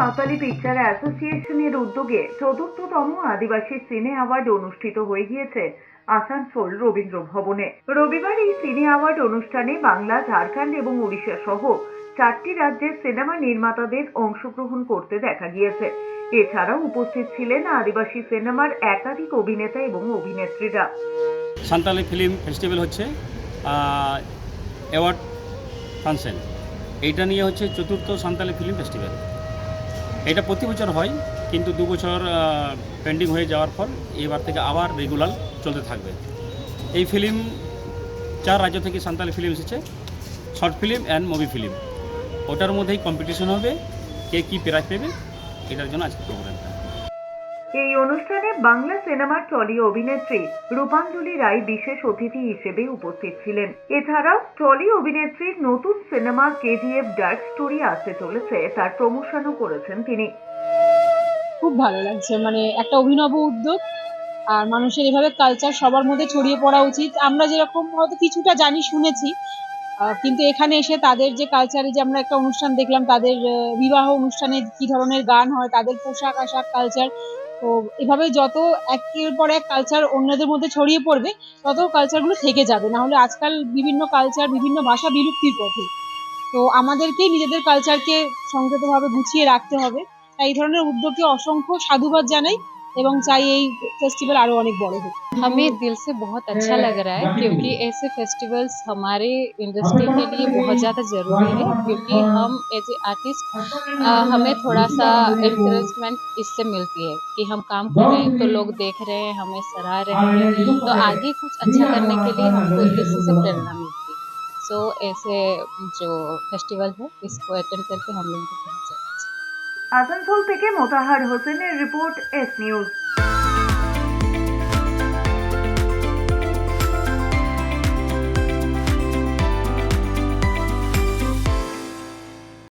Santali picture অ্যাসোসিয়েশনের উদ্যোগে ৪র্থতম আদিবাসী সিনে অ্যাওয়ার্ড অনুষ্ঠিত হয়ে গিয়েছে আসানসোল রবীন্দ্র ভবনে। রবিবার এই সিনে অ্যাওয়ার্ড অনুষ্ঠানে বাংলা, ঝাড়খণ্ড এবং উড়িষ্যা সহ 4টি রাজ্যের সিনেমা নির্মাতাদের অংশগ্রহণ করতে দেখা গিয়েছে। এছাড়াও উপস্থিত ছিলেন আদিবাসী সিনেমার একাধিক অভিনেতা এবং অভিনেত্রীরা। সাঁওতালি ফিল্ম ফেস্টিভ্যাল হচ্ছে অ্যাওয়ার্ড ফাংশন। এইটা নিয়ে হচ্ছে ৪র্থ সাঁওতালি ফিল্ম ফেস্টিভ্যাল। এটা প্রতি বছর হয়, কিন্তু 2 বছর পেন্ডিং হয়ে যাওয়ার পর এবার থেকে আবার রেগুলার চলতে থাকবে। এই ফিল্ম 4 রাজ্য থেকে সাঁওতালি ফিল্ম এসেছে, short film and movie film. ওটার মধ্যেই কম্পিটিশন হবে, কে কী প্রাইজ পেবে, এটার জন্য আজকে প্রোগ্রামটা। এই অনুষ্ঠানে বাংলা সিনেমার টলি অভিনেত্রী রূপাঞ্জলি রায় বিশেষ অতিথি হিসেবে উপস্থিত ছিলেন। এছাড়াও টলি অভিনেত্রীর নতুন সিনেমা কেজিএফ ডার্ক স্টোরি আসতে চলেছে, তার প্রমোশনও করেছেন তিনি। খুব ভালো লাগছে, মানে একটা অভিনব উদ্যোগ। আর মানুষের এভাবে কালচার সবার মধ্যে ছড়িয়ে পড়া উচিত। আমরা যেরকম হয়তো কিছুটা জানি, শুনেছি, কিন্তু এখানে এসে তাদের যে কালচারে যে আমরা একটা অনুষ্ঠান দেখলাম, তাদের বিবাহ অনুষ্ঠানে কি ধরনের গান হয়, তাদের পোশাক আশাক কালচার, তো এভাবে যত একের পর এক কালচার অন্যদের মধ্যে ছড়িয়ে পড়বে, তত কালচারগুলো থেকে যাবে। না হলে আজকাল বিভিন্ন কালচার, বিভিন্ন ভাষা বিলুপ্তির পথে। তো আমাদেরকেই নিজেদের কালচারকে সংযতভাবে গুছিয়ে রাখতে হবে। তাই এই ধরনের উদ্যোগকে অসংখ্য সাধুবাদ জানাই এবং চাই এই ফেস্টিভ্যাল আরো অনেক বড় হোক। हमें दिल से बहुत अच्छा लग रहा है, क्योंकि ऐसे फेस्टिवल्स हमारे इंडस्ट्री के लिए बहुत ज़्यादा ज़रूरी है, क्योंकि हम एज ए आर्टिस्ट हमें थोड़ा सा एनकरेजमेंट इससे मिलती है कि हम काम कर रहे हैं तो लोग देख रहे हैं, हमें सराह रहे हैं, तो आगे कुछ अच्छा करने के लिए हमको इसी से प्रेरणा मिलती है। सो ऐसे जो फेस्टिवल है, इसको अटेंड करके हम लोगों को बहुत ज़्यादा अच्छा। আসানসোল থেকে মোতাহার হোসেনের রিপোর্ট, এস নিউজ।